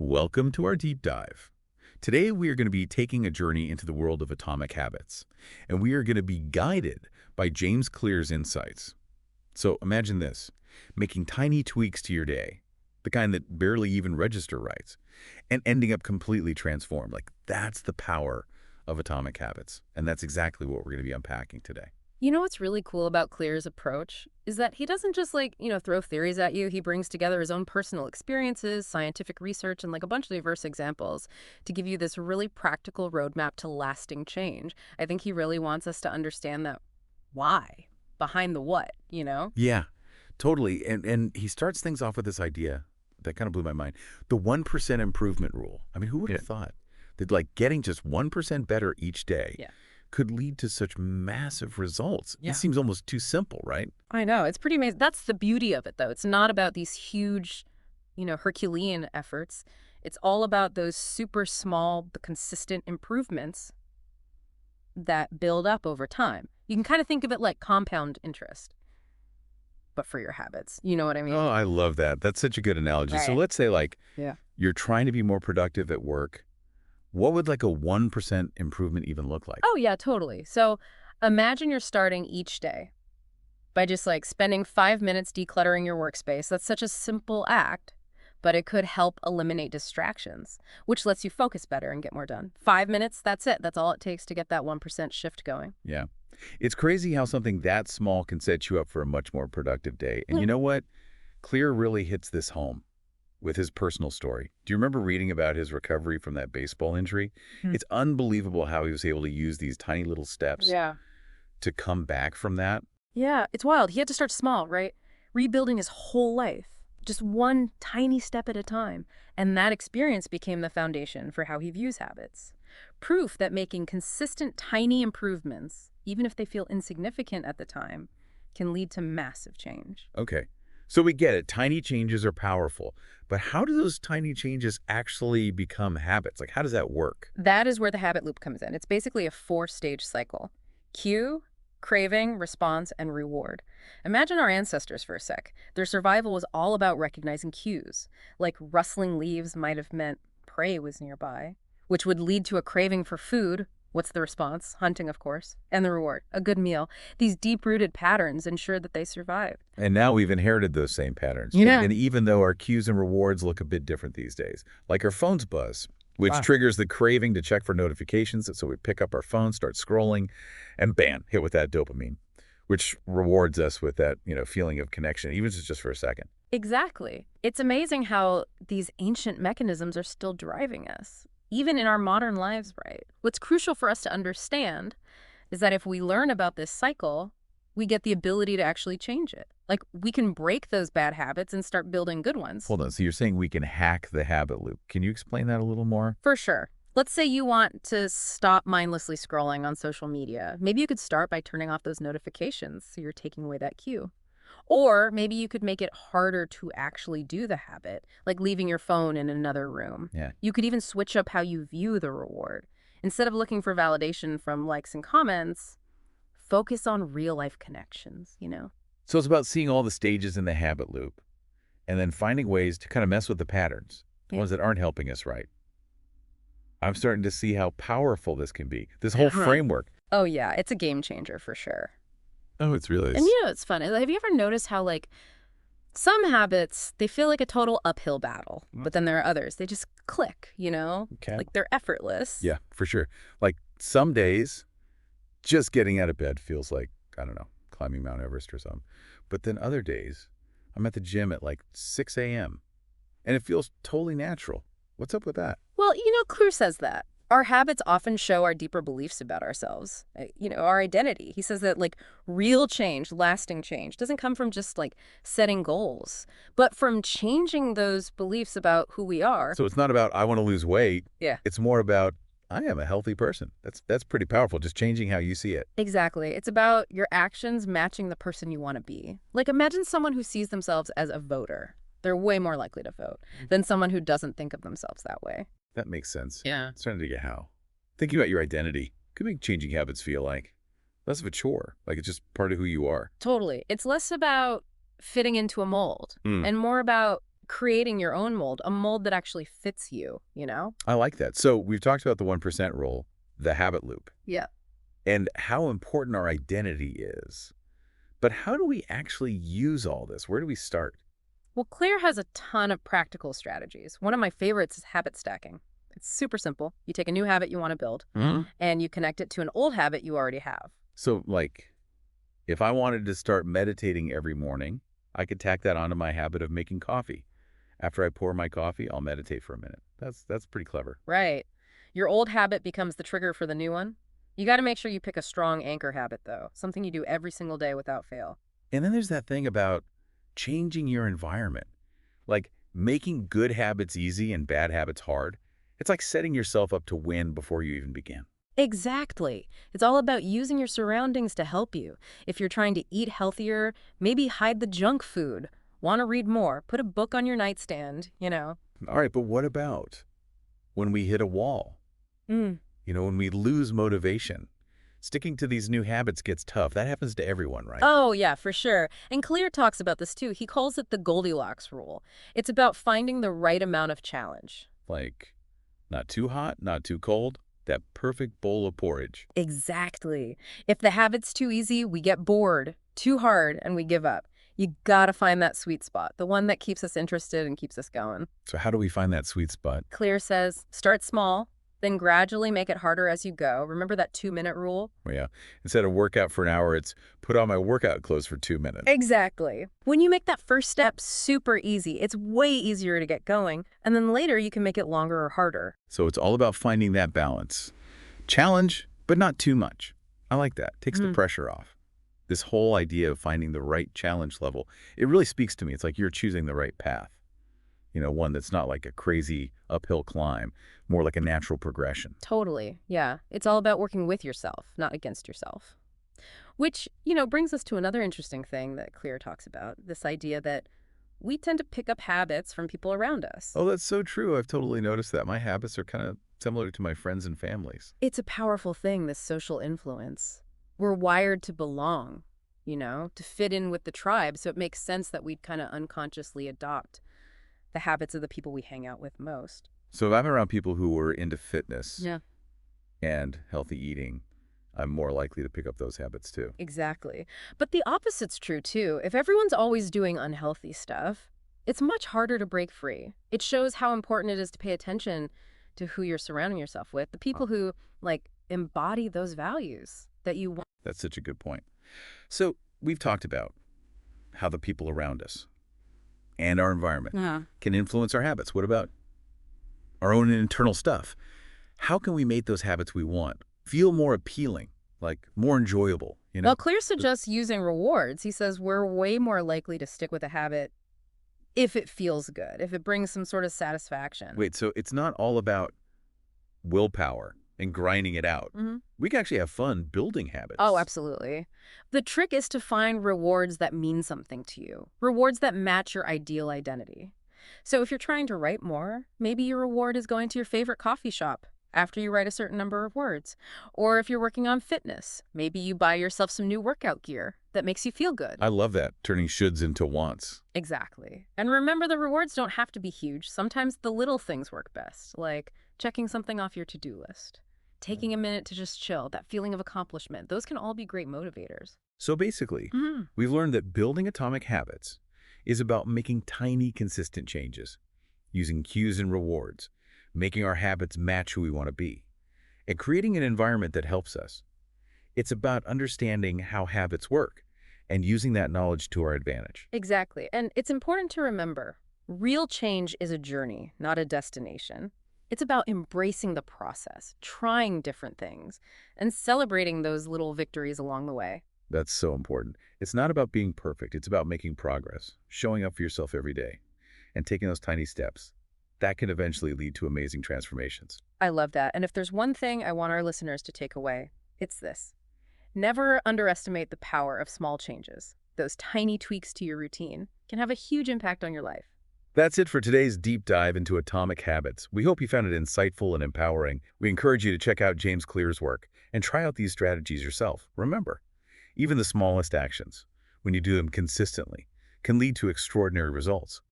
Welcome to our deep dive. Today we are going to be taking a journey into the world of atomic habits, and we are going to be guided by James Clear's insights. So imagine this, making tiny tweaks to your day, the kind that barely even register rights, and ending up completely transformed. Like, that's the power of atomic habits, and that's exactly what we're going to be unpacking today. You know what's really cool about Clear's approach is that he doesn't just throw theories at you. He brings together his own personal experiences, scientific research, and a bunch of diverse examples to give you this really practical roadmap to lasting change. I think he really wants us to understand that why behind the what. Yeah, totally. And he starts things off with this idea that kind of blew my mind. The 1% improvement rule. I mean, who would have thought that getting just 1% better each day could lead to such massive results? Yeah. It seems almost too simple, right? I know. It's pretty amazing. That's the beauty of it, though. It's not about these huge, Herculean efforts. It's all about those super small, but consistent improvements that build up over time. You can kind of think of it like compound interest, but for your habits. You know what I mean? Oh, I love that. That's such a good analogy. So let's say you're trying to be more productive at work. What would a 1% improvement even look like? Oh, yeah, totally. So imagine you're starting each day by just spending 5 minutes decluttering your workspace. That's such a simple act, but it could help eliminate distractions, which lets you focus better and get more done. 5 minutes, that's it. That's all it takes to get that 1% shift going. Yeah. It's crazy how something that small can set you up for a much more productive day. And you know what? Clear really hits this home with his personal story. Do you remember reading about his recovery from that baseball injury? It's unbelievable how he was able to use these tiny little steps to come back from that. Yeah, it's wild. He had to start small, right? Rebuilding his whole life, just one tiny step at a time. And that experience became the foundation for how he views habits. Proof that making consistent tiny improvements, even if they feel insignificant at the time, can lead to massive change. Okay. So we get it. Tiny changes are powerful. But how do those tiny changes actually become habits? How does that work? That is where the habit loop comes in. It's basically a 4-stage cycle. Cue, craving, response, and reward. Imagine our ancestors for a sec. Their survival was all about recognizing cues. Like rustling leaves might have meant prey was nearby, which would lead to a craving for food. What's the response? Hunting, of course. And the reward, a good meal. These deep-rooted patterns ensured that they survived. And now we've inherited those same patterns. Yeah. And even though our cues and rewards look a bit different these days, like our phones buzz, which triggers the craving to check for notifications. So we pick up our phone, start scrolling, and bam, hit with that dopamine, which rewards us with that, feeling of connection, even if it's just for a second. Exactly. It's amazing how these ancient mechanisms are still driving us, even in our modern lives, right? What's crucial for us to understand is that if we learn about this cycle, we get the ability to actually change it. We can break those bad habits and start building good ones. Hold on. So you're saying we can hack the habit loop. Can you explain that a little more? For sure. Let's say you want to stop mindlessly scrolling on social media. Maybe you could start by turning off those notifications so you're taking away that cue. Or maybe you could make it harder to actually do the habit, like leaving your phone in another room. Yeah. You could even switch up how you view the reward. Instead of looking for validation from likes and comments, focus on real-life connections. So it's about seeing all the stages in the habit loop and then finding ways to kind of mess with the patterns, the ones that aren't helping us right. I'm starting to see how powerful this can be, this whole framework. Oh, yeah. It's a game changer for sure. Oh, it's really is. And it's fun. Have you ever noticed how, some habits, they feel like a total uphill battle, but then there are others, they just click, Okay. They're effortless. Yeah, for sure. Some days, just getting out of bed feels like, I don't know, climbing Mount Everest or something. But then other days, I'm at the gym at 6 a.m. and it feels totally natural. What's up with that? Well, Clear says that. Our habits often show our deeper beliefs about ourselves, our identity. He says that real change, lasting change, doesn't come from just setting goals, but from changing those beliefs about who we are. So it's not about I want to lose weight. Yeah. It's more about I am a healthy person. That's pretty powerful, just changing how you see it. Exactly. It's about your actions matching the person you want to be. Imagine someone who sees themselves as a voter. They're way more likely to vote than someone who doesn't think of themselves that way. That makes sense. Yeah. It's starting to get how. Thinking about your identity could make changing habits feel like less of a chore, like it's just part of who you are. Totally. It's less about fitting into a mold and more about creating your own mold, a mold that actually fits you, I like that. So we've talked about the 1% rule, the habit loop, Yeah. and how important our identity is. But how do we actually use all this? Where do we start? Well, Clear has a ton of practical strategies. One of my favorites is habit stacking. It's super simple. You take a new habit you want to build, and you connect it to an old habit you already have. So, like, if I wanted to start meditating every morning, I could tack that onto my habit of making coffee. After I pour my coffee, I'll meditate for a minute. That's pretty clever. Right. Your old habit becomes the trigger for the new one. You got to make sure you pick a strong anchor habit, though, something you do every single day without fail. And then there's that thing about changing your environment, like making good habits easy and bad habits hard. It's like setting yourself up to win before you even begin. Exactly. It's all about using your surroundings to help you. If you're trying to eat healthier, maybe hide the junk food. Want to read more? Put a book on your nightstand. All right, but what about when we hit a wall? Mm. When we lose motivation? Sticking to these new habits gets tough. That happens to everyone, right? Oh, yeah, for sure. And Clear talks about this too. He calls it the Goldilocks rule. It's about finding the right amount of challenge. Like, not too hot, not too cold. That perfect bowl of porridge. Exactly. If the habit's too easy, we get bored. Too hard, and we give up. You gotta find that sweet spot, the one that keeps us interested and keeps us going. So how do we find that sweet spot? Clear says, start small, then gradually make it harder as you go. Remember that 2-minute rule? Well, yeah, instead of workout for an hour, it's put on my workout clothes for 2 minutes. Exactly. When you make that first step super easy, it's way easier to get going, and then later you can make it longer or harder. So it's all about finding that balance. Challenge, but not too much. I like that. Takes the pressure off. This whole idea of finding the right challenge level, it really speaks to me. It's like you're choosing the right path. One that's not like a crazy uphill climb, more like a natural progression. Totally, yeah. It's all about working with yourself, not against yourself. Which brings us to another interesting thing that Clear talks about, this idea that we tend to pick up habits from people around us. Oh, that's so true. I've totally noticed that. My habits are kind of similar to my friends and families. It's a powerful thing, this social influence. We're wired to belong, to fit in with the tribe, so it makes sense that we'd kind of unconsciously adopt the habits of the people we hang out with most. So if I'm around people who are into fitness Yeah. and healthy eating, I'm more likely to pick up those habits too. Exactly. But the opposite's true, too. If everyone's always doing unhealthy stuff, it's much harder to break free. It shows how important it is to pay attention to who you're surrounding yourself with, the people who, embody those values that you want. That's such a good point. So we've talked about how the people around us and our environment can influence our habits. What about our own internal stuff? How can we make those habits we want feel more appealing, like more enjoyable? Well, Clear suggests using rewards. He says we're way more likely to stick with a habit if it feels good, if it brings some sort of satisfaction. Wait, so it's not all about willpower and grinding it out. We can actually have fun building habits. Oh, absolutely. The trick is to find rewards that mean something to you, rewards that match your ideal identity. So if you're trying to write more, maybe your reward is going to your favorite coffee shop after you write a certain number of words. Or if you're working on fitness, maybe you buy yourself some new workout gear that makes you feel good. I love that, turning shoulds into wants. Exactly. And remember, the rewards don't have to be huge. Sometimes the little things work best, like checking something off your to-do list, taking a minute to just chill, that feeling of accomplishment. Those can all be great motivators. So basically, we've learned that building atomic habits is about making tiny, consistent changes, using cues and rewards, making our habits match who we want to be, and creating an environment that helps us. It's about understanding how habits work and using that knowledge to our advantage. Exactly. And it's important to remember, real change is a journey, not a destination. It's about embracing the process, trying different things, and celebrating those little victories along the way. That's so important. It's not about being perfect. It's about making progress, showing up for yourself every day, and taking those tiny steps. That can eventually lead to amazing transformations. I love that. And if there's one thing I want our listeners to take away, it's this. Never underestimate the power of small changes. Those tiny tweaks to your routine can have a huge impact on your life. That's it for today's deep dive into atomic habits. We hope you found it insightful and empowering. We encourage you to check out James Clear's work and try out these strategies yourself. Remember, even the smallest actions, when you do them consistently, can lead to extraordinary results.